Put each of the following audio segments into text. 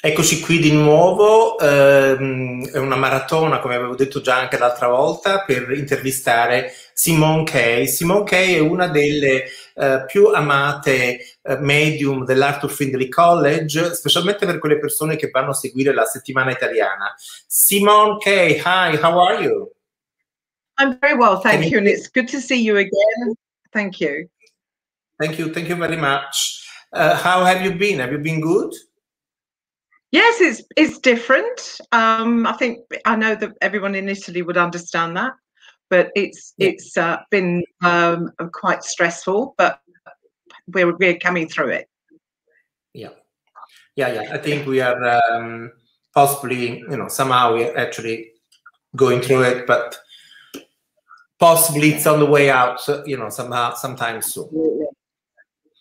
Eccoci qui di nuovo, è una maratona, come avevo detto già anche l'altra volta, per intervistare Simone Kay. Simone Kay è una delle più amate medium dell'Arthur Findlay College, specialmente per quelle persone che vanno a seguire la settimana italiana. Simone Kay, hi, how are you? I'm very well, thank you, and it's good to see you again. Thank you. Thank you very much. How have you been? Have you been good? Yes, it's different. I know that everyone in Italy would understand that, but it's been quite stressful, but we're coming through it. Yeah. I think we are possibly, somehow we're actually going through it, but possibly it's on the way out, sometime soon.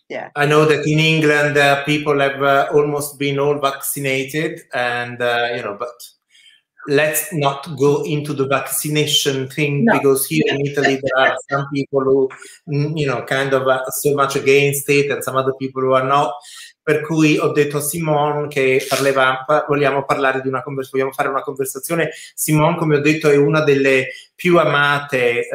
Yeah. I know that in England, people have almost been all vaccinated, and but let's not go into the vaccination thing, because here in Italy there are some people who, kind of so much against it, and some other people who are not. Per cui ho detto a Simone che vogliamo fare una conversazione. Simone, come ho detto, è una delle più amate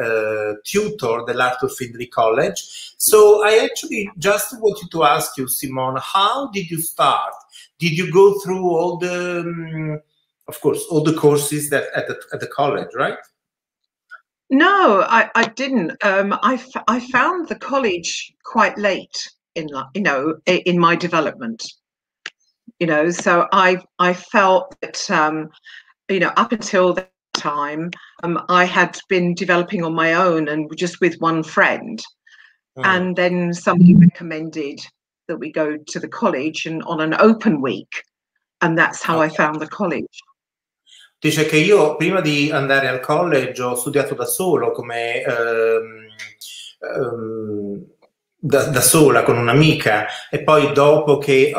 tutor dell'Arthur Findlay College. So I actually just wanted to ask you, Simone, how did you start? Did you go through all the, of course, all the courses that at the college, right? No, I didn't. I found the college quite late in my development. So I felt that up until that time I had been developing on my own and just with one friend, and then somebody recommended that we go to the college and on an open week, and that's how I found the college. Dice che io prima di andare al college ho studiato da solo, come da sola con un'amica, e poi dopo che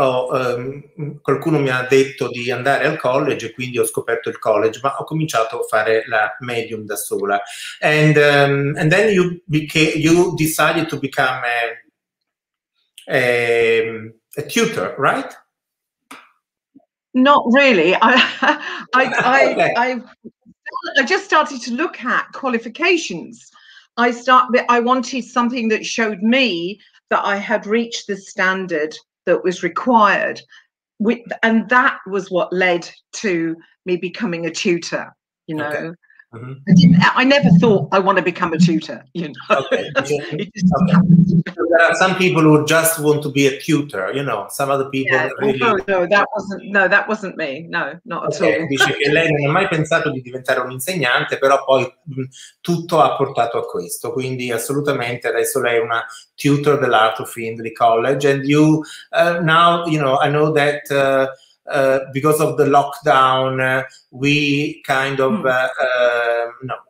qualcuno mi ha detto di andare al college, e quindi ho scoperto il college, ma ho cominciato a fare la medium da sola. And then you decided to become a tutor, right? Not really. I just started to look at qualifications. I wanted something that showed me that I had reached the standard that was required, and that was what led to me becoming a tutor. Okay. I never thought I want to become a tutor. Okay. There are some people who just want to be a tutor, some other people really... No, that wasn't me. No, not at all. Dice che lei non ha mai pensato di diventare un insegnante, però poi tutto ha portato a questo, quindi assolutamente adesso lei è una tutor dell'Arthur Findlay College, and you now, I know that because of the lockdown, we kind of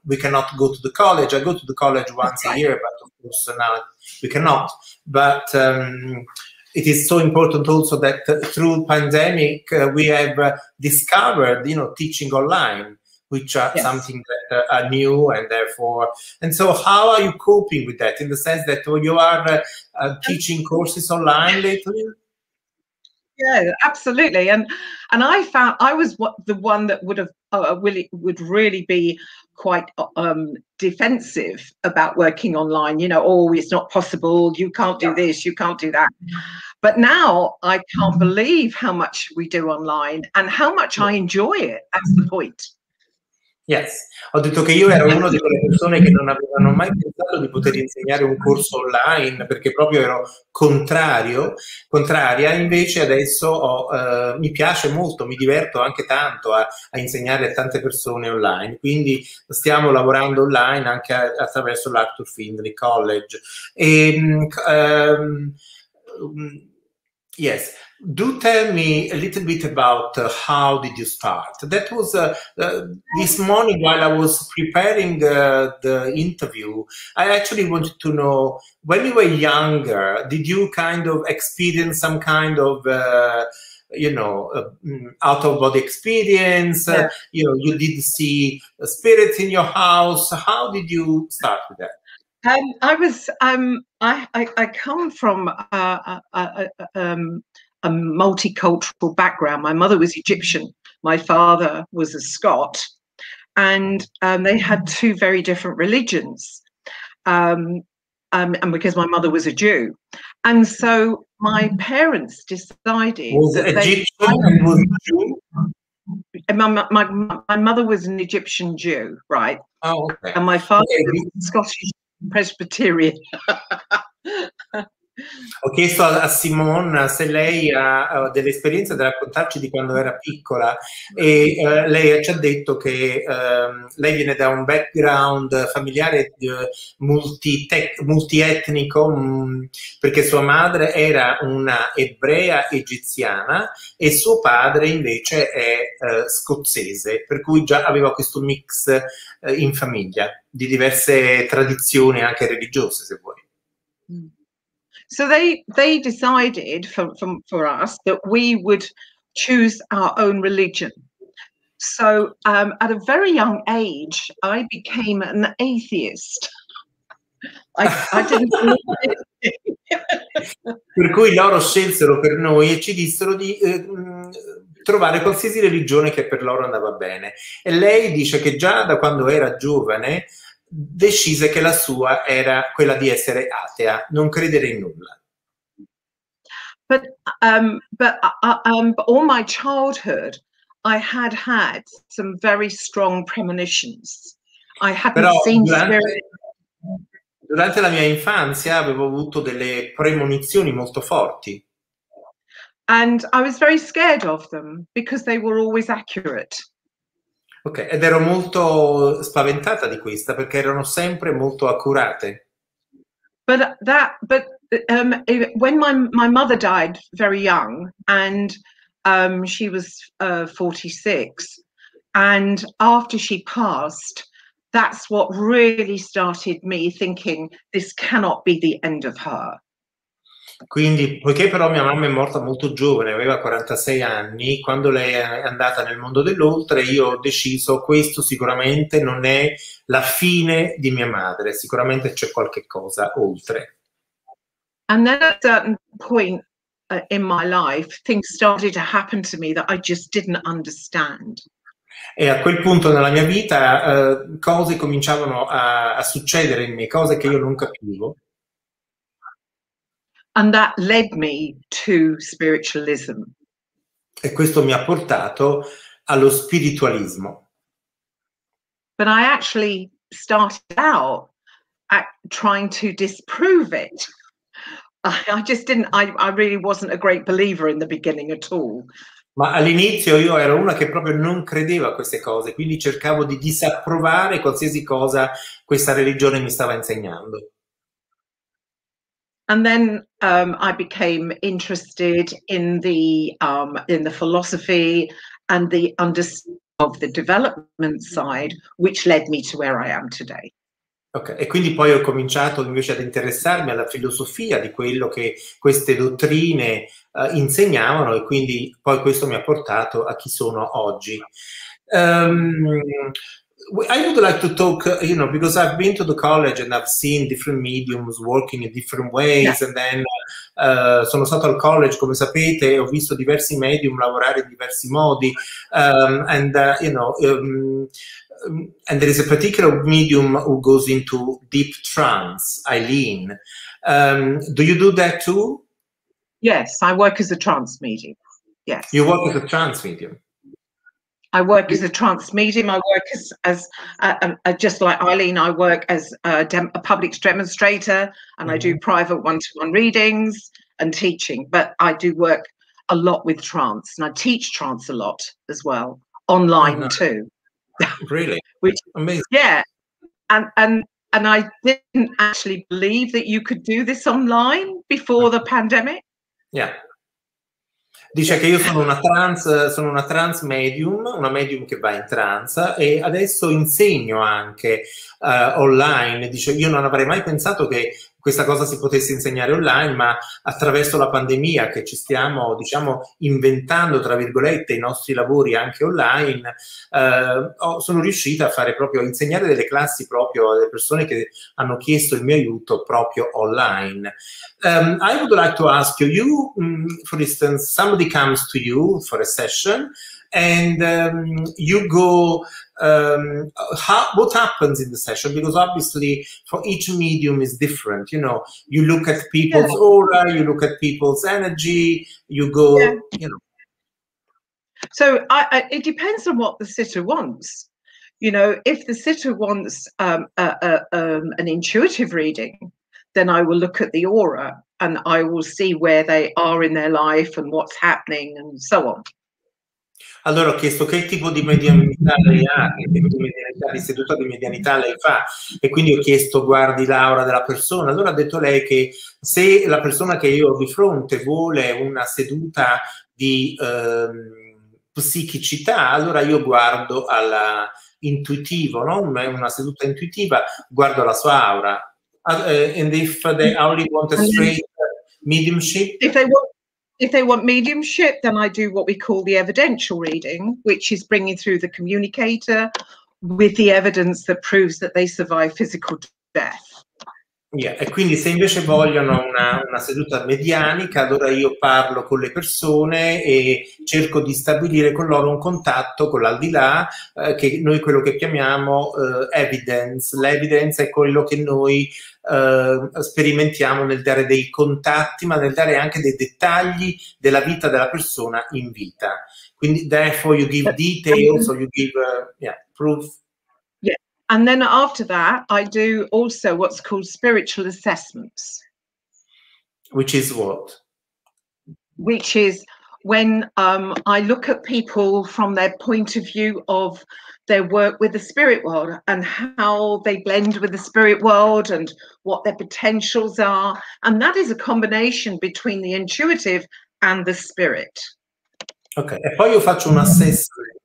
we cannot go to the college. I go to the college once a year, but of course now we cannot. But it is so important also that through pandemic we have discovered, teaching online, which are something that are new, and therefore, and so how are you coping with that, in the sense that you are teaching courses online lately? Yeah, absolutely. And I found I was the one that would really be quite defensive about working online. Oh, it's not possible. You can't do this. You can't do that. But now I can't believe how much we do online and how much I enjoy it. That's the point. Yes, ho detto che io ero una di quelle persone che non avevano mai pensato di poter insegnare un corso online, perché proprio ero contraria, invece adesso mi piace molto, mi diverto anche tanto a insegnare a tante persone online, quindi stiamo lavorando online anche attraverso l'Arthur Findlay College. Yes. Do tell me a little bit about how did you start? That was this morning while I was preparing the interview. I actually wanted to know, when you were younger, did you kind of experience some kind of out of body experience? You did see spirits in your house. How did you start with that? I come from a multicultural background. My mother was Egyptian, my father was a Scot, and they had two very different religions. And because my mother was a Jew, and so my parents decided that my mother was an Egyptian Jew, right? Oh, okay. And my father was Scottish Presbyterian. Ho chiesto a Simone se lei ha delle esperienze da raccontarci di quando era piccola, e lei ci ha detto che lei viene da un background familiare multietnico, perché sua madre era una ebrea egiziana e suo padre invece è scozzese, per cui già aveva questo mix in famiglia di diverse tradizioni anche religiose, se vuoi. So they decided for us that we would choose our own religion. So at a very young age, I became an atheist. I didn't believe it. Per cui loro scelsero per noi e ci dissero di trovare qualsiasi religione che per loro andava bene. E lei dice che già da quando era giovane decise che la sua era quella di essere atea, non credere in nulla. But all my childhood, I had some very strong premonitions. I hadn't seen spirit. Durante la mia infanzia avevo avuto delle premonizioni molto forti. And I was very scared of them because they were always accurate. Ok, ed ero molto spaventata di questa perché erano sempre molto accurate. But when my mother died very young, and she was 46, and after she passed, that's what really started me thinking this cannot be the end of her. Quindi, poiché però mia mamma è morta molto giovane, aveva 46 anni, quando lei è andata nel mondo dell'oltre, io ho deciso questo sicuramente non è la fine di mia madre, sicuramente c'è qualche cosa oltre. And then at a certain point in my life, things started to happen to me that I just didn't understand. E a quel punto nella mia vita cose cominciavano a succedere in me, cose che io non capivo. And that led me to spiritualism. E questo mi ha portato allo spiritualismo. But I actually started out trying to disprove it. I just didn't, I really wasn't a great believer in the beginning at all. Ma all'inizio io ero una che proprio non credeva a queste cose, quindi cercavo di disapprovare qualsiasi cosa questa religione mi stava insegnando. And then I became interested in the philosophy and the understanding of the development side, which led me to where I am today. Ok, e quindi poi ho cominciato invece ad interessarmi alla filosofia di quello che queste dottrine insegnavano, e quindi poi questo mi ha portato a chi sono oggi. I would like to talk, because I've been to the college and I've seen different mediums working in different ways, and then sono stato al college, come sapete, e ho visto diversi medium lavorare in diversi modi, and there is a particular medium who goes into deep trance, Eileen. Do you do that too? Yes, I work as a trance medium. Yes. You work as a trance medium? I work as a trance medium. I work as just like Eileen, I work as a public demonstrator, and I do private one-to-one readings and teaching. But I do work a lot with trance, and I teach trance a lot as well, online too. Really? Which, amazing. Yeah, and I didn't actually believe that you could do this online before the pandemic. Yeah. Dice che io sono una trance medium, una medium che va in trance, e adesso insegno anche online. Dice, io non avrei mai pensato che questa cosa si potesse insegnare online, ma attraverso la pandemia che ci stiamo, diciamo, inventando, tra virgolette, i nostri lavori anche online, sono riuscita a fare proprio, insegnare delle classi proprio alle persone che hanno chiesto il mio aiuto proprio online. I would like to ask you, for instance, somebody comes to you for a session and you go, what happens in the session? Because obviously for each medium is different. You know, you look at people's aura, you look at people's energy, you go, you know. So it depends on what the sitter wants. You know, if the sitter wants an intuitive reading, then I will look at the aura and I will see where they are in their life and what's happening and so on. Allora ho chiesto che tipo di medianità lei ha, che tipo di medianità, di seduta di medianità lei fa, e quindi ho chiesto guardi l'aura della persona. Allora ha detto lei che se la persona che io ho di fronte vuole una seduta di psichicità, allora io guardo alla intuitivo, no? Una seduta intuitiva, guardo la sua aura. And if they only want a straight mediumship? If they want mediumship, then I do what we call the evidential reading, which is bringing through the communicator with the evidence that proves that they survive physical death. Yeah. E quindi se invece vogliono una seduta medianica, allora io parlo con le persone e cerco di stabilire con loro un contatto con l'aldilà, che noi quello che chiamiamo evidence. L'evidence è quello che noi sperimentiamo nel dare dei contatti, ma nel dare anche dei dettagli della vita della persona in vita. Quindi therefore you give details, or you give proof. Yeah. And then after that, I do also what's called spiritual assessments. Which is what? Which is when I look at people from their point of view of their work with the spirit world and how they blend with the spirit world and what their potentials are. And that is a combination between the intuitive and the spirit. Ok, e poi io faccio un assessment,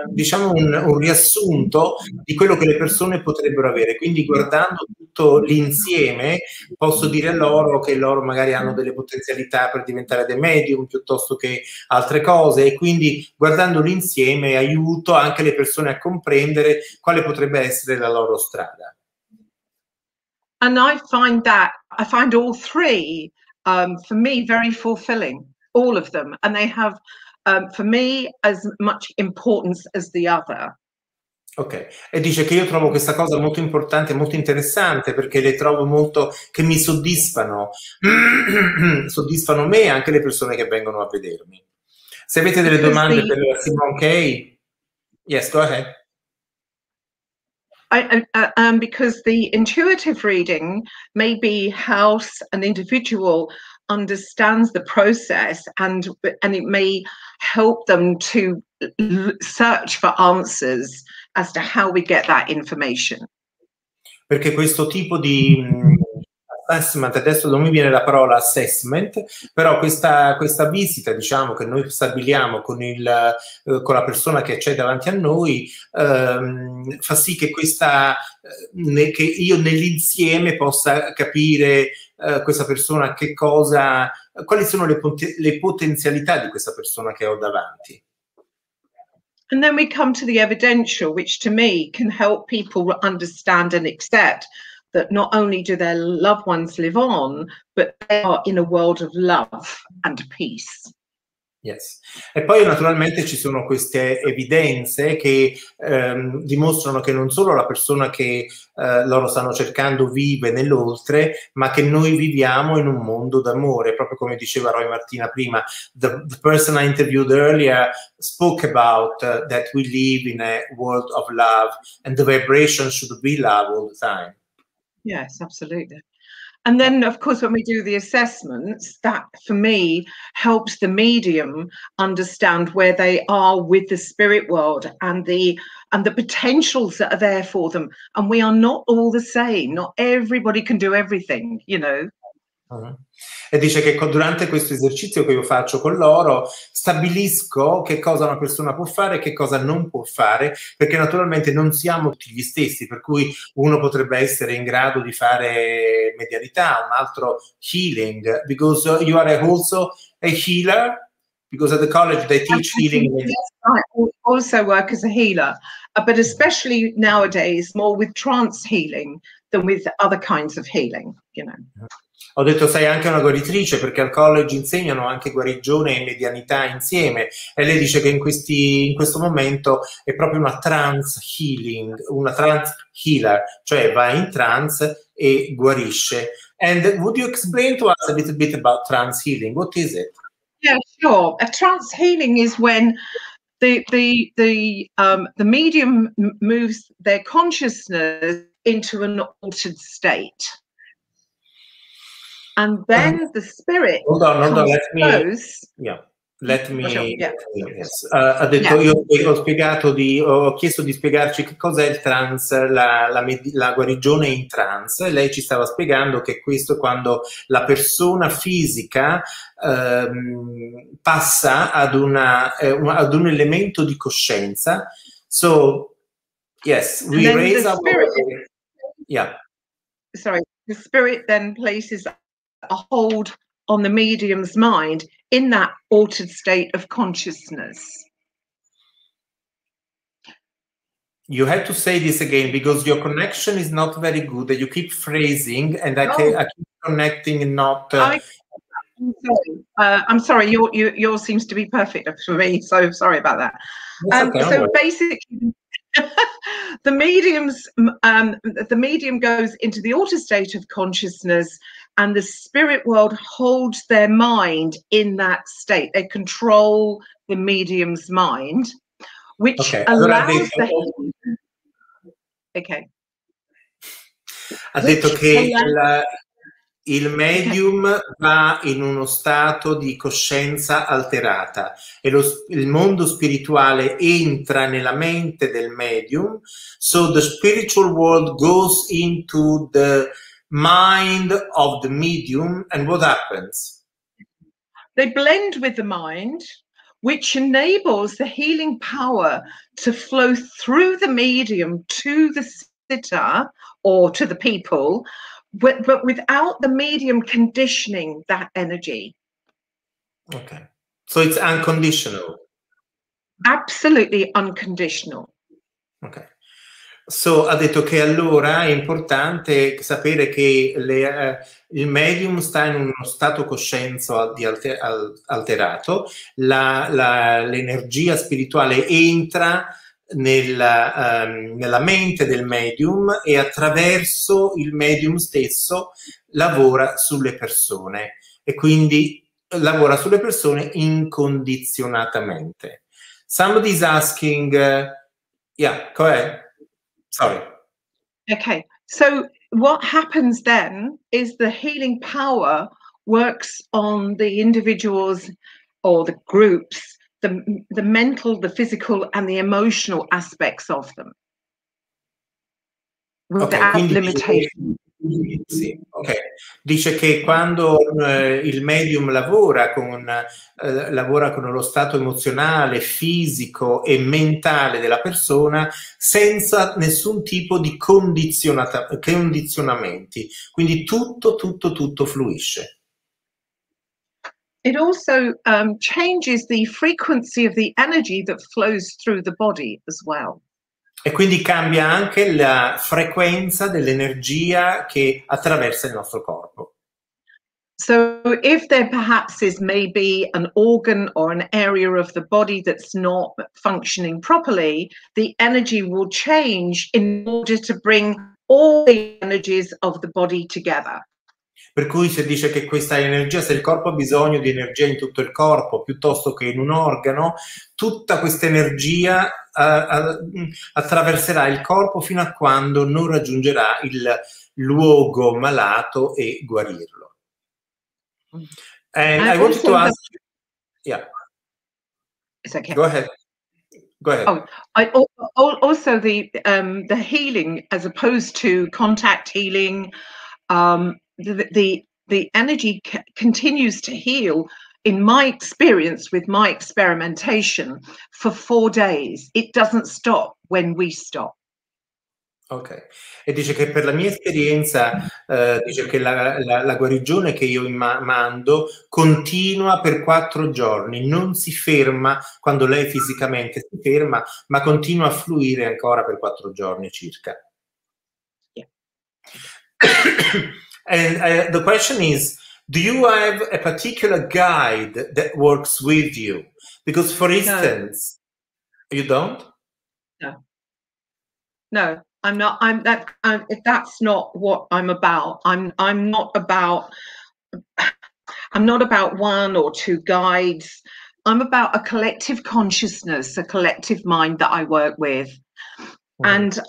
diciamo un riassunto di quello che le persone potrebbero avere. Quindi guardando tutto l'insieme posso dire loro che loro magari hanno delle potenzialità per diventare dei medium piuttosto che altre cose, e quindi guardando l'insieme aiuto anche le persone a comprendere quale potrebbe essere la loro strada. And I find all three for me very fulfilling, all of them, and they have for me as much importance as the other. Ok, e dice che io trovo questa cosa molto importante, molto interessante, perché le trovo molto che mi soddisfano, soddisfano me e anche le persone che vengono a vedermi. Se avete delle domande per Simone Kay, yes, go ahead. Because the intuitive reading may be how an individual understands the process, and it may help them to search for answers as to how we get that information. Perché questo tipo di assessment, adesso non mi viene la parola assessment, però questa visita, diciamo, che noi stabiliamo con la persona che c'è davanti a noi, fa sì che che io nell'insieme possa capire questa persona quali sono le potenzialità di questa persona che ho davanti. And then we come to the evidential, which to me can help people understand and accept that not only do their loved ones live on, but they are in a world of love and peace. Yes. E poi naturalmente ci sono queste evidenze che dimostrano che non solo la persona che loro stanno cercando vive nell'oltre, ma che noi viviamo in un mondo d'amore, proprio come diceva Roy Martina prima. The person I interviewed earlier spoke about that we live in a world of love and the vibration should be love all the time. Yes, absolutely. And then, of course, when we do the assessments, that for me helps the medium understand where they are with the spirit world and the potentials that are there for them. And we are not all the same. Not everybody can do everything, you know. E dice che durante questo esercizio che io faccio con loro stabilisco che cosa una persona può fare e che cosa non può fare, perché naturalmente non siamo tutti gli stessi, per cui uno potrebbe essere in grado di fare medianità, un altro healing, because you are also a healer, because at the college they teach healing. Yes, I also work as a healer, but especially nowadays more with trance healing than with other kinds of healing, you know. Ho detto sei anche una guaritrice, perché al college insegnano anche guarigione e medianità insieme, e lei dice che in questo momento è proprio una trance healing, una trance healer, cioè va in trance e guarisce. And would you explain to us a little bit about trance healing? What is it? Yeah, sure. A trance healing is when the medium moves their consciousness into an altered state. And then the spirit hold on, let me, close. yeah. Let me, yeah. yes. Ha detto, io ho chiesto di spiegarci che cos'è il trance, la guarigione in trance, e lei ci stava spiegando che questo è quando la persona fisica passa ad un elemento di coscienza. So, yes, we raise our... Yeah. Sorry, the spirit then places a hold on the medium's mind in that altered state of consciousness. You have to say this again because your connection is not very good. You keep phrasing, and I keep connecting and not. I'm sorry. Yours seems to be perfect for me. So sorry about that. So basically, the medium goes into the altered state of consciousness, and the spirit world holds their mind in that state. They control the medium's mind, which allows Ha detto che il medium va in uno stato di coscienza alterata e il mondo spirituale entra nella mente del medium, so the spiritual world goes into the mind of the medium, and what happens? They blend with the mind, which enables the healing power to flow through the medium to the sitter or to the people, but without the medium conditioning that energy. Okay. So it's unconditional. Absolutely unconditional. Okay. So, ha detto che allora è importante sapere che il medium sta in uno stato coscienza alterato, l'energia spirituale entra nella mente del medium e attraverso il medium stesso lavora sulle persone, e quindi lavora sulle persone incondizionatamente. Somebody's asking, yeah, go ahead. Sorry. Okay, so what happens then is the healing power works on the individuals or the groups, the mental, the physical, and the emotional aspects of them. Without limitation. Sì, okay. Dice che quando il medium lavora con lo stato emozionale, fisico e mentale della persona senza nessun tipo di condizionamenti, quindi tutto fluisce. It also changes the frequency of the energy that flows through the body as well. E quindi cambia anche la frequenza dell'energia che attraversa il nostro corpo. So if there perhaps is maybe an organ or an area of the body that's not functioning properly, the energy will change in order to bring all the energies of the body together. Per cui si dice che questa energia, se il corpo ha bisogno di energia in tutto il corpo piuttosto che in un organo, tutta questa energia attraverserà il corpo fino a quando non raggiungerà il luogo malato e guarirlo. And I wanted to ask you, yeah. It's okay. Go ahead. Go ahead. Also the healing, as opposed to contact healing, the the energy continues to heal, in my experience with my experimentation, for 4 days. It doesn't stop when we stop. Ok, e dice che per la mia esperienza dice che la guarigione che io mando continua per 4 giorni, non si ferma quando lei fisicamente si ferma, ma continua a fluire ancora per 4 giorni circa. Yeah. And the question is, do you have a particular guide that works with you? Because, for instance, you don't? No. No, I'm not. That's not what I'm about. I'm not about. I'm not about 1 or 2 guides. I'm about a collective consciousness, a collective mind that I work with, and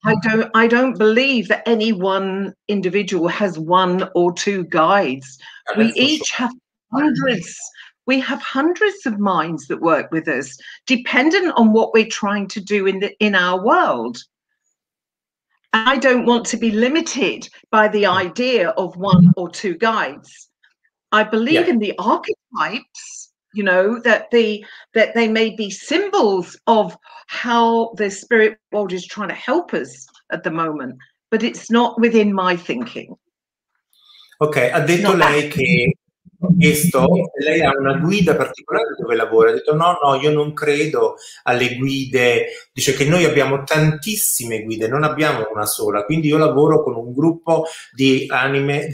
I don't believe that any one individual has 1 or 2 guides. We each have hundreds. We have hundreds of minds that work with us, dependent on what we're trying to do in our world. I don't want to be limited by the idea of 1 or 2 guides. I believe in the archetypes, you know, that they may be symbols of how the spirit world is trying to help us at the moment, but it's not within my thinking. Ok, ha detto lei che ho chiesto se lei ha una guida particolare dove lavora. Ha detto no, io non credo alle guide. Dice che noi abbiamo tantissime guide, non abbiamo una sola. Quindi io lavoro con un gruppo di anime,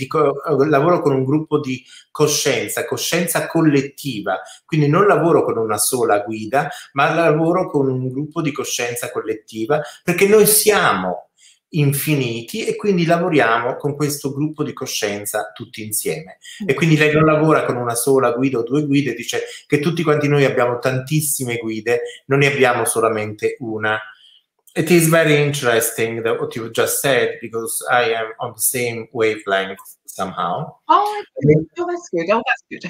lavoro con un gruppo di coscienza collettiva. Quindi non lavoro con una sola guida, ma lavoro con un gruppo di coscienza collettiva, perché noi siamo infiniti e quindi lavoriamo con questo gruppo di coscienza tutti insieme. E quindi lei non lavora con una sola guida o 2 guide, dice che tutti quanti noi abbiamo tantissime guide, non ne abbiamo solamente una. It is very interesting that what you just said, because I am on the same wavelength somehow. Oh, that's good. Oh, that's good.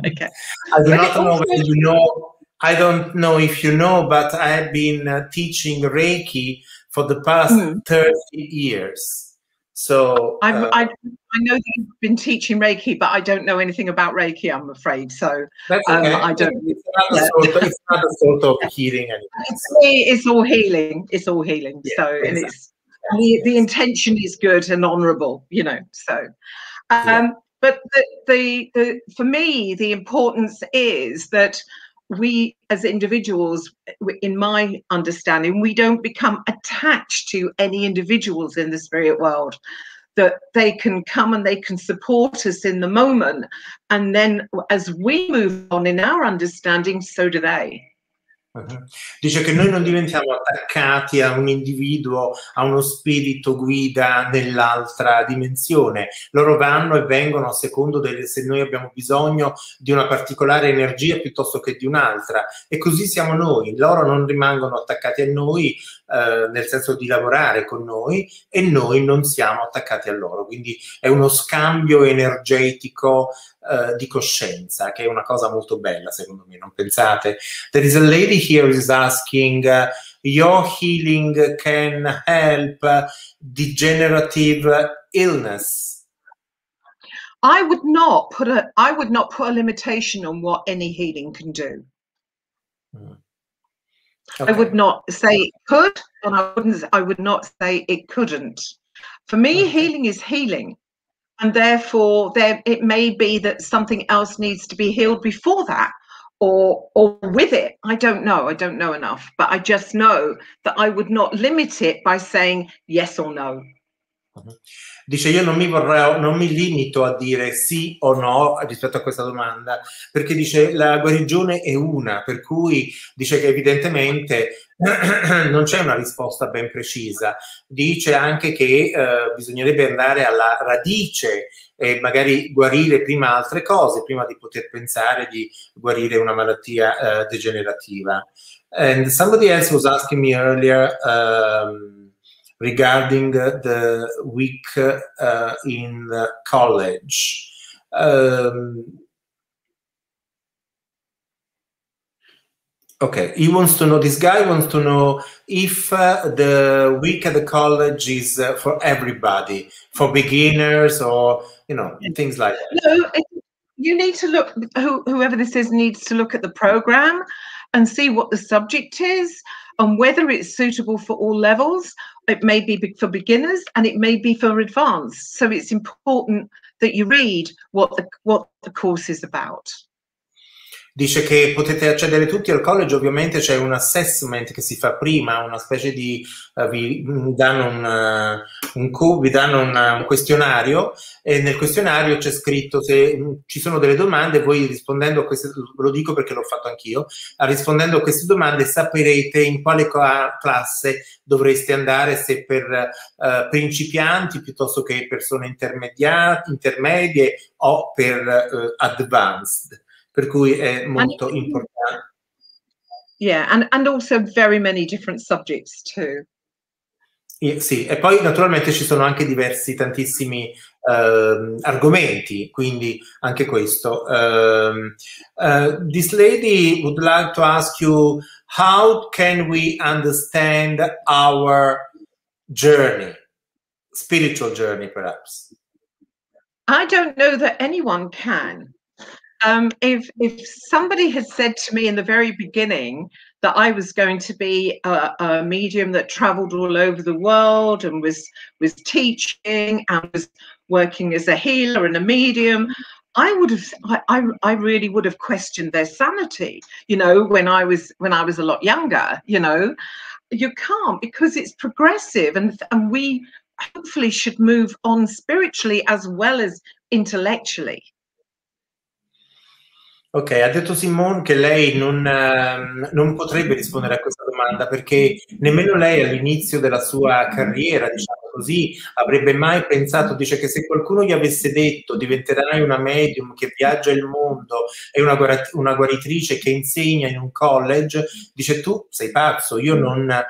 Okay. I do not know whether you know, I don't know if you know, but I have been teaching Reiki for the past 30 years. So I know that you've been teaching Reiki, but I don't know anything about Reiki, I'm afraid. So that's okay. I don't. It's not a sort of healing anymore. It's all healing. It's all healing. Yeah, so exactly. And it's the intention is good and honourable, you know. So, but the for me the importance is that we as individuals, in my understanding, we don't become attached to any individuals in the spirit world, that they can come and they can support us in the moment, and then as we move on in our understanding, so do they. Dice che noi non diventiamo attaccati a un individuo, a uno spirito guida nell'altra dimensione. Loro vanno e vengono a secondo se noi abbiamo bisogno di una particolare energia piuttosto che di un'altra. E così siamo noi. Loro non rimangono attaccati a noi, nel senso di lavorare con noi, e noi non siamo attaccati a loro. Quindi è uno scambio energetico di coscienza, che è una cosa molto bella, secondo me, non pensate? There is a lady here who is asking, your healing can help degenerative illness. I would not put a limitation on what any healing can do. Okay. I would not say it could, and I would not say it couldn't. For me, healing is healing. And therefore, it may be that something else needs to be healed before that, or with it. I don't know enough, but I just know that I would not limit it by saying yes or no. Dice io non mi limito a dire sì o no rispetto a questa domanda, perché dice la guarigione è una, per cui dice che evidentemente non c'è una risposta ben precisa. Dice anche che bisognerebbe andare alla radice e magari guarire prima altre cose, prima di poter pensare di guarire una malattia degenerativa. And somebody else was asking me earlier regarding the week in college. Okay, he wants to know, this guy wants to know if the week at the college is for everybody, for beginners or, you know, things like that. No, you need to look, whoever this is needs to look at the program and see what the subject is and whether it's suitable for all levels. It may be for beginners and it may be for advanced. So it's important that you read what the course is about. Dice che potete accedere tutti al college, ovviamente c'è un assessment che si fa prima, una specie di, vi danno un questionario e nel questionario c'è scritto se ci sono delle domande, voi rispondendo a queste, ve lo dico perché l'ho fatto anch'io, rispondendo a queste domande saprete in quale classe dovreste andare, se per principianti piuttosto che persone intermedie o per advanced. Per cui è molto importante. Yeah, and also very many different subjects too. Sì, e poi naturalmente ci sono anche tantissimi argomenti, quindi anche questo. This lady would like to ask you, how can we understand our journey, spiritual journey perhaps? I don't know that anyone can. If somebody had said to me in the very beginning that I was going to be a medium that traveled all over the world and was teaching and was working as a healer and a medium, I really would have questioned their sanity, you know, when I was a lot younger. You know, you can't, because it's progressive, and we hopefully should move on spiritually as well as intellectually. Ok, ha detto Simone che lei non potrebbe rispondere a questa domanda perché nemmeno lei all'inizio della sua carriera, diciamo così, avrebbe mai pensato, dice che se qualcuno gli avesse detto diventerai una medium che viaggia il mondo e una guaritrice che insegna in un college, dice tu sei pazzo, io non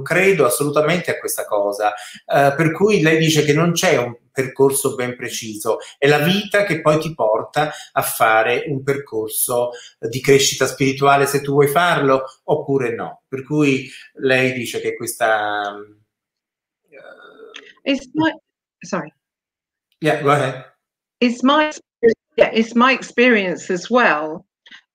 credo assolutamente a questa cosa. Per cui lei dice che non c'è un percorso ben preciso, è la vita che poi ti porta a fare un percorso di crescita spirituale se tu vuoi farlo oppure no. Per cui lei dice che questa... sorry. Yeah, go ahead. It's my experience as well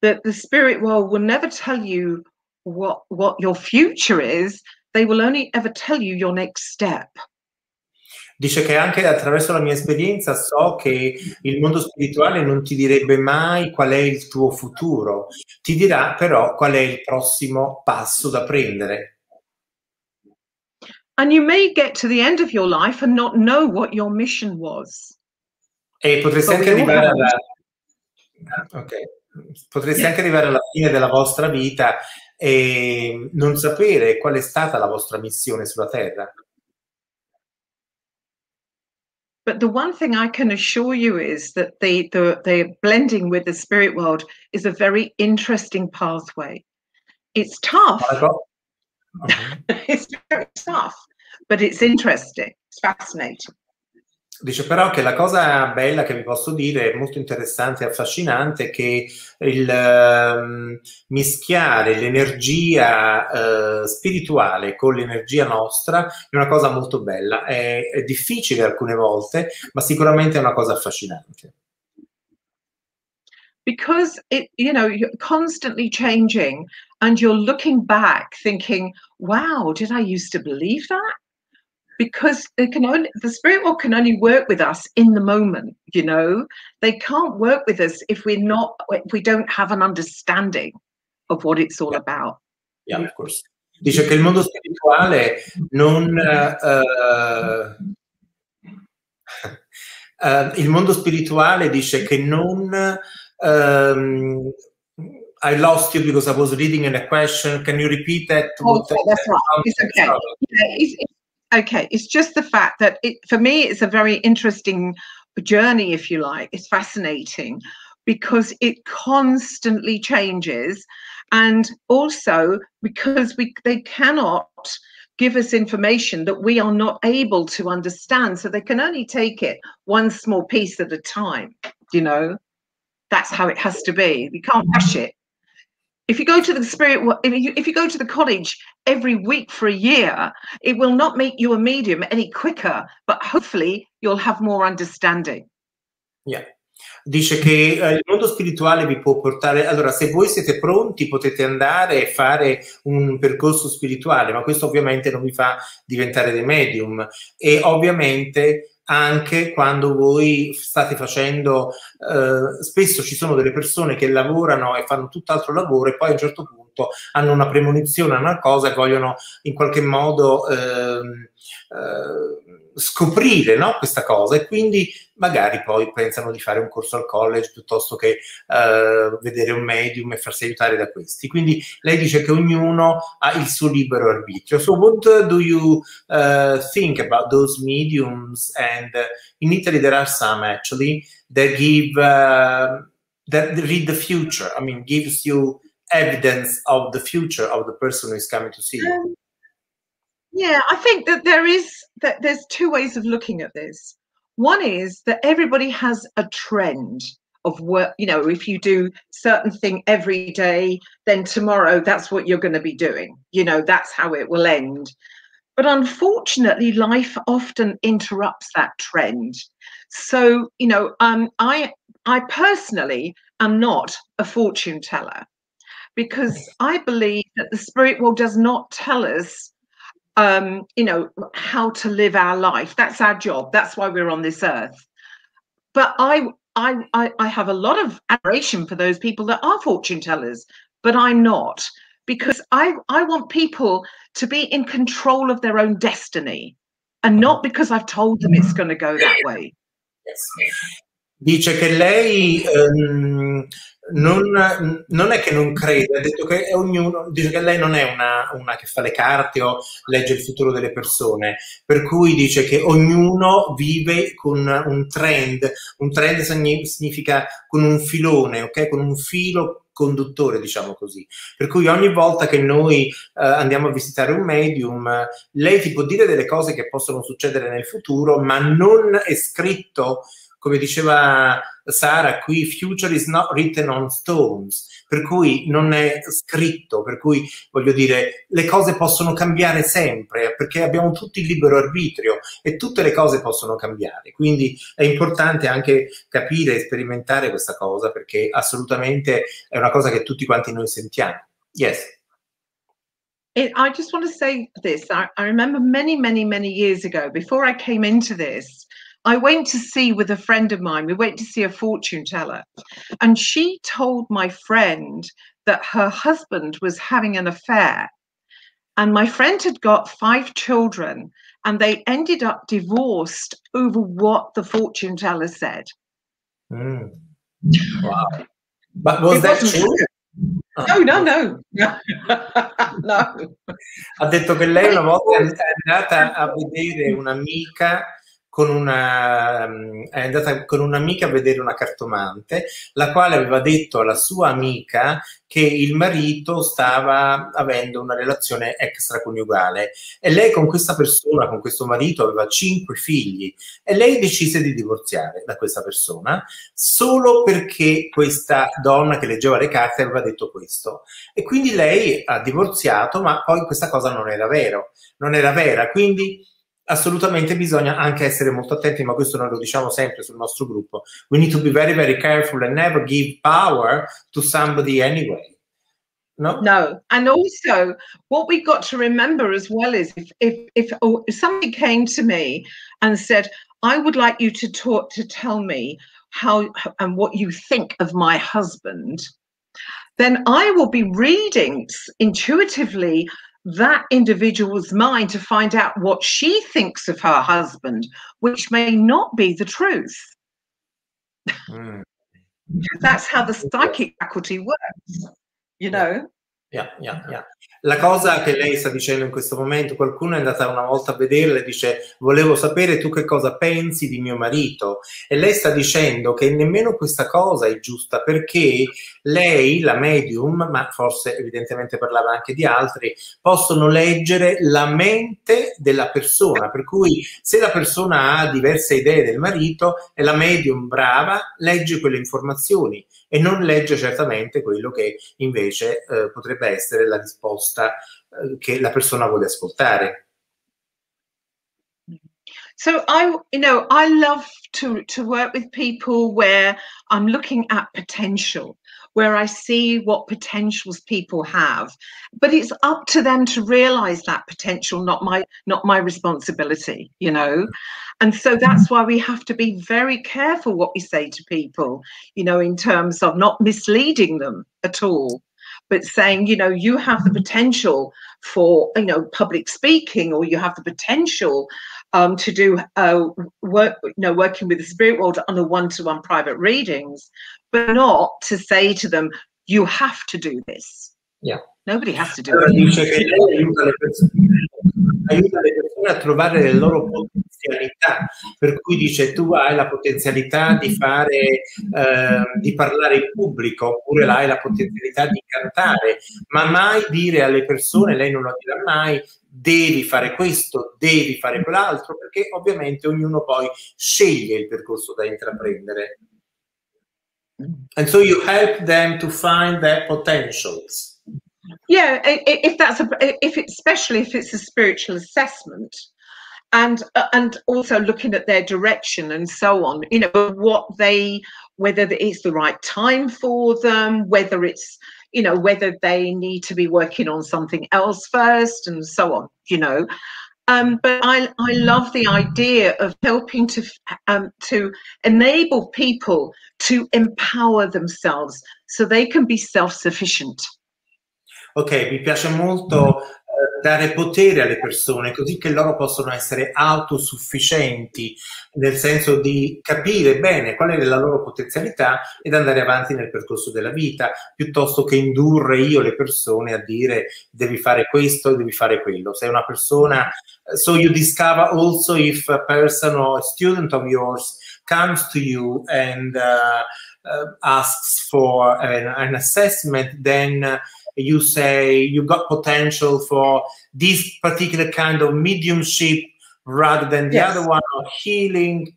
that the spirit world will never tell you what your future is. They will only ever tell you your next step. Dice che anche attraverso la mia esperienza so che il mondo spirituale non ti direbbe mai qual è il tuo futuro, ti dirà però qual è il prossimo passo da prendere. And you may get to the end of your life and not know what your mission was. E potresti anche arrivare anche arrivare alla fine della vostra vita e non sapere qual è stata la vostra missione sulla Terra. But the one thing I can assure you is that the blending with the spirit world is a very interesting pathway. It's tough. It's very tough, but it's interesting. It's fascinating. Dice però che la cosa bella che vi posso dire, è molto interessante e affascinante, che il mischiare l'energia spirituale con l'energia nostra è una cosa molto bella, è difficile alcune volte, ma sicuramente è una cosa affascinante. Because you're constantly changing and you're looking back thinking, wow, did I used to believe that? Because the spirit world can only work with us in the moment, you know. They can't work with us if we don't have an understanding of what it's all about. Yeah, of course. Dice che il mondo spirituale il mondo spirituale dice che non I lost you because I was reading in a question. Can you repeat that? Okay, that's right. It's okay. Yeah, okay, it's just the fact that for me, it's a very interesting journey, if you like. It's fascinating because it constantly changes, and also because they cannot give us information that we are not able to understand, so they can only take it one small piece at a time. You know, that's how it has to be. We can't rush it. If you go to the if you go to the college every week for a year, it will not make you a medium any quicker, but hopefully you'll have more understanding. Yeah. Dice che il mondo spirituale vi può portare, allora se voi siete pronti potete andare e fare un percorso spirituale, ma questo ovviamente non vi fa diventare dei medium, e ovviamente anche quando voi state facendo, spesso ci sono delle persone che lavorano e fanno tutt'altro lavoro e poi a un certo punto hanno una premonizione a una cosa e vogliono in qualche modo scoprire, no, questa cosa, e quindi magari poi pensano di fare un corso al college piuttosto che vedere un medium e farsi aiutare da questi. Quindi lei dice che ognuno ha il suo libero arbitrio. So what do you think about those mediums? And in Italy there are some actually that give that read the future. I mean, gives you evidence of the future of the person who is coming to see you. Yeah, I think that there's two ways of looking at this. One is that everybody has a trend of work. You know, if you do certain thing every day, then tomorrow that's what you're going to be doing. You know, that's how it will end. But unfortunately, life often interrupts that trend. So, you know, I personally am not a fortune teller because I believe that the spirit world does not tell us you know, how to live our life. That's our job. That's why we're on this earth. But I have a lot of admiration for those people that are fortune tellers, but I'm not, because I want people to be in control of their own destiny and not because I've told them it's going to go that way. Yes. Dice che lei non è che non crede, ha detto che ognuno, dice che lei non è una che fa le carte o legge il futuro delle persone, per cui dice che ognuno vive con un trend significa con un filone, ok? Con un filo conduttore, diciamo così. Per cui ogni volta che noi andiamo a visitare un medium, lei ti può dire delle cose che possono succedere nel futuro, ma non è scritto, come diceva Sara qui, future is not written on stones, per cui non è scritto, per cui voglio dire, le cose possono cambiare sempre, perché abbiamo tutti il libero arbitrio e tutte le cose possono cambiare, quindi è importante anche capire e sperimentare questa cosa, perché assolutamente è una cosa che tutti quanti noi sentiamo. Yes. I just want to say this. I remember many years ago, before I came into this, I went to see with a friend of mine, we went to see a fortune teller, and she told my friend that her husband was having an affair. And my friend had got 5 children, and they ended up divorced over what the fortune teller said. Wow. But was that true? No. No. Ha detto che lei una volta è andata a vedere un'amica è andata con un'amica a vedere una cartomante, la quale aveva detto alla sua amica che il marito stava avendo una relazione extraconiugale e lei con questa persona, con questo marito, aveva 5 figli e lei decise di divorziare da questa persona solo perché questa donna che leggeva le carte aveva detto questo, e quindi lei ha divorziato, ma poi questa cosa non era vera, quindi assolutamente bisogna anche essere molto attenti, ma questo noi lo diciamo sempre sul nostro gruppo. We need to be very careful and never give power to somebody anyway. No, and also what we got to remember as well is if somebody came to me and said, I would like you to tell me how and what you think of my husband, then I will be reading intuitively that individual's mind to find out what she thinks of her husband, which may not be the truth. That's how the psychic faculty works, you know. Yeah. La cosa che lei sta dicendo in questo momento, qualcuno è andata una volta a vederla e dice volevo sapere tu che cosa pensi di mio marito, e lei sta dicendo che nemmeno questa cosa è giusta, perché lei, la medium, ma forse evidentemente parlava anche di altri, possono leggere la mente della persona, per cui se la persona ha diverse idee del marito e la medium brava legge quelle informazioni e non legge certamente quello che invece potrebbe essere la risposta che la persona vuole ascoltare. So I love to work with people where I'm looking at potential, where I see what potentials people have, but it's up to them to realize that potential, not my responsibility, you know. And so that's why we have to be very careful what we say to people, you know, in terms of not misleading them at all, but saying, you know, you have the potential for, you know, public speaking, or you have the potential to do work, you know, working with the spirit world on a one-to-one private readings, but not to say to them, you have to do this. Yeah. Nobody has to do allora, it. dice che lei aiuta le persone a trovare le loro potenzialità, per cui dice tu hai la potenzialità di fare, di parlare in pubblico, oppure hai la potenzialità di cantare, ma mai dire alle persone, lei non lo dirà mai, devi fare questo, devi fare quell'altro, perché ovviamente ognuno poi sceglie il percorso da intraprendere. And so you help them to find their potentials. Yeah, especially if it's a spiritual assessment, and also looking at their direction and so on, you know, whether it's the right time for them, whether it's, you know, whether they need to be working on something else first, and so on, you know. But I love the idea of helping to enable people to empower themselves so they can be self-sufficient. Ok, mi piace molto dare potere alle persone così che loro possono essere autosufficienti, nel senso di capire bene qual è la loro potenzialità ed andare avanti nel percorso della vita, piuttosto che indurre io le persone a dire devi fare questo e devi fare quello. Se una persona, so you discover also if a person or a student of yours comes to you and asks for an assessment, then you say you got potential for this particular kind of mediumship rather than the other one, or healing.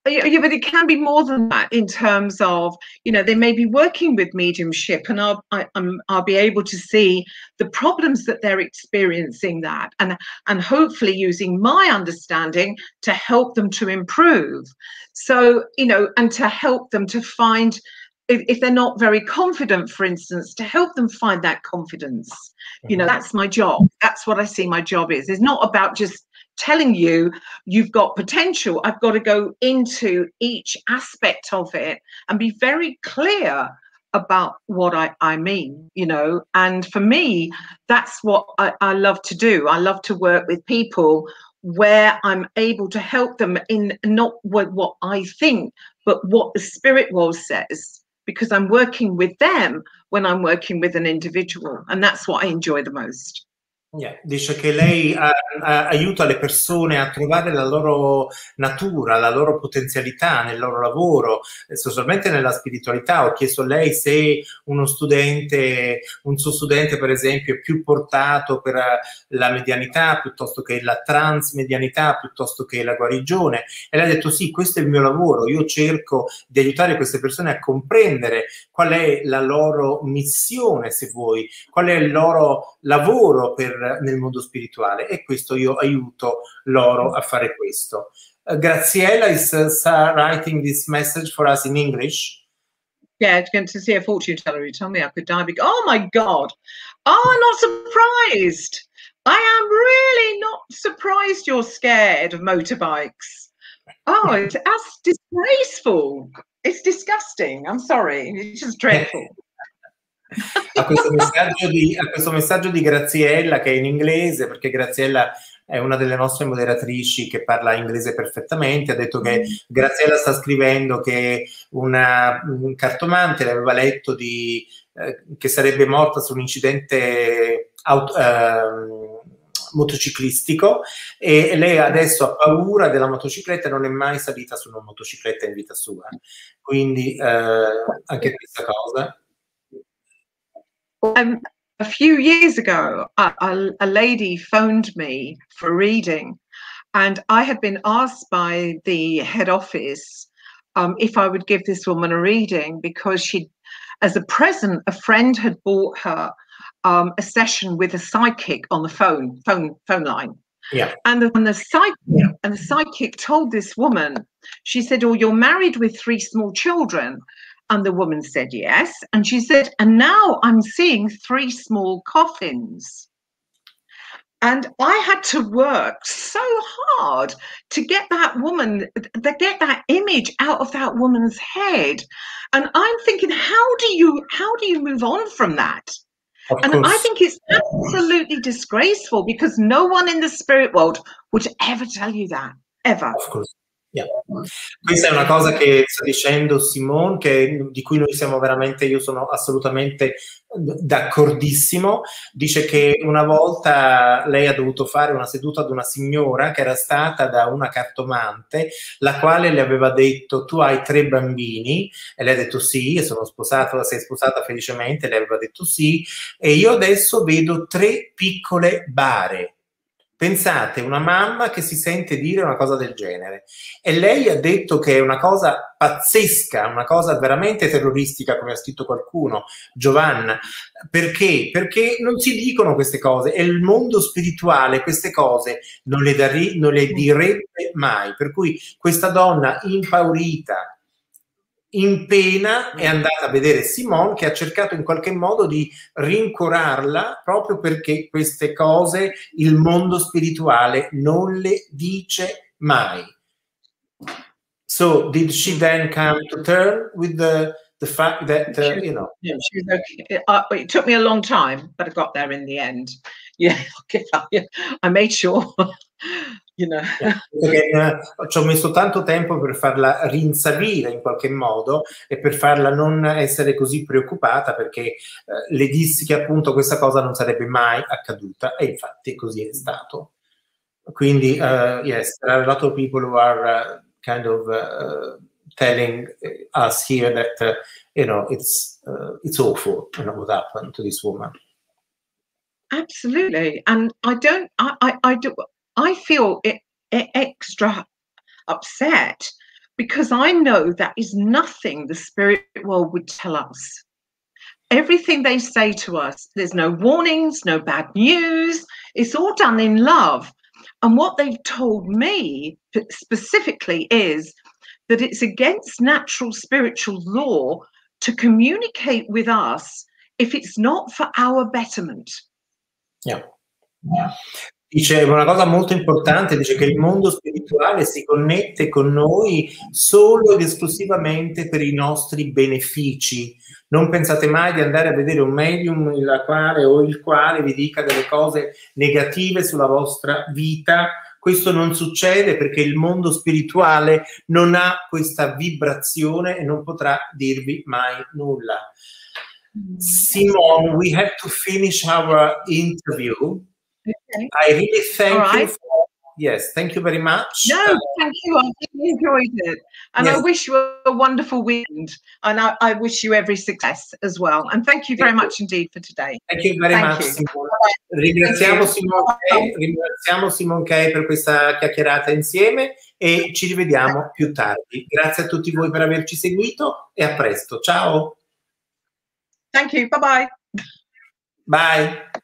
Yeah, but it can be more than that in terms of, you know, they may be working with mediumship, and I'll be able to see the problems that they're experiencing, that, and hopefully using my understanding to help them to improve. So, you know, and to help them to find, if they're not very confident, for instance, to help them find that confidence. You know, that's my job. That's what I see my job is. It's not about just telling you you've got potential. I've got to go into each aspect of it and be very clear about what I mean, you know. And for me, that's what I love to do. I love to work with people where I'm able to help them in not what I think, but what the spirit world says, because I'm working with them when I'm working with an individual, and that's what I enjoy the most. Yeah. Dice che lei aiuta le persone a trovare la loro natura, la loro potenzialità nel loro lavoro, specialmente nella spiritualità. Ho chiesto a lei se un suo studente per esempio è più portato per la medianità piuttosto che la transmedianità, piuttosto che la guarigione, e lei ha detto sì, questo è il mio lavoro, io cerco di aiutare queste persone a comprendere qual è la loro missione, se vuoi, qual è il loro lavoro nel mondo spirituale, e questo io aiuto loro a fare questo. Graziella is writing this message for us in English. Yeah, going to see a fortune teller who told me I could die. Oh my God. Oh, I'm not surprised. I am really not surprised you're scared of motorbikes. Oh, that's disgraceful. It's disgusting. I'm sorry. It's just dreadful. A questo messaggio di Graziella, che è in inglese, perché Graziella è una delle nostre moderatrici che parla inglese perfettamente, ha detto che Graziella sta scrivendo che un cartomante le aveva letto che sarebbe morta su un incidente motociclistico, e lei adesso ha paura della motocicletta e non è mai salita su una motocicletta in vita sua, quindi anche questa cosa. A few years ago, a lady phoned me for a reading, and I had been asked by the head office if I would give this woman a reading, because she, as a present, a friend had bought her a session with a psychic on the phone line. Yeah. And the psychic told this woman, she said, "Oh, you're married with 3 small children." And the woman said, "Yes." And she said, "And now I'm seeing 3 small coffins." And I had to work so hard to get that woman, to get that image out of that woman's head. And I'm thinking, how do you move on from that? Of And course. I think it's absolutely disgraceful, because no one in the spirit world would ever tell you that, ever. Of course. Yeah. Questa è una cosa che sta dicendo Simone, di cui noi siamo veramente, io sono assolutamente d'accordissimo. Dice che una volta lei ha dovuto fare una seduta ad una signora che era stata da una cartomante, la quale le aveva detto: "Tu hai 3 bambini", e lei ha detto sì, e sono sposato, sei sposata felicemente, lei aveva detto sì, e io adesso vedo 3 piccole bare. Pensate, una mamma che si sente dire una cosa del genere, e lei ha detto che è una cosa pazzesca, una cosa veramente terroristica, come ha scritto qualcuno, Giovanna. Perché? Perché non si dicono queste cose, e il mondo spirituale queste cose non le direbbe mai. Per cui questa donna impaurita, in pena, è andata a vedere Simone, che ha cercato in qualche modo di rincuorarla, proprio perché queste cose il mondo spirituale non le dice mai. So did she then come to terms with the fact that you know? Yeah, she was okay. It took me a long time, but I got there in the end. Yeah, I made sure. You know. Ci ho messo tanto tempo per farla rinsavire in qualche modo e per farla non essere così preoccupata, perché le dissi che appunto questa cosa non sarebbe mai accaduta, e infatti così è stato. Quindi yes, there are a lot of people who are kind of telling us here that you know, it's awful, you know, what happened to this woman. Absolutely, and I feel extra upset, because I know that is nothing the spirit world would tell us. Everything they say to us, there's no warnings, no bad news. It's all done in love. And what they've told me specifically is that it's against natural spiritual law to communicate with us if it's not for our betterment. Yeah. Dice una cosa molto importante, dice che il mondo spirituale si connette con noi solo ed esclusivamente per i nostri benefici. Non pensate mai di andare a vedere un medium il quale vi dica delle cose negative sulla vostra vita. Questo non succede perché il mondo spirituale non ha questa vibrazione e non potrà dirvi mai nulla. Simone, we have to finish our interview. Okay. I really thank you. Right. Yes, thank you very much. No, thank you. I really enjoyed it. And yes. I wish you a wonderful weekend. And I wish you every success as well. And thank you very much indeed for today. Thank you very much, Simone. Ringraziamo Simone Kay per questa chiacchierata insieme, e ci rivediamo più tardi. Grazie a tutti voi per averci seguito, e a presto. Ciao. Thank you. Bye-bye. Bye.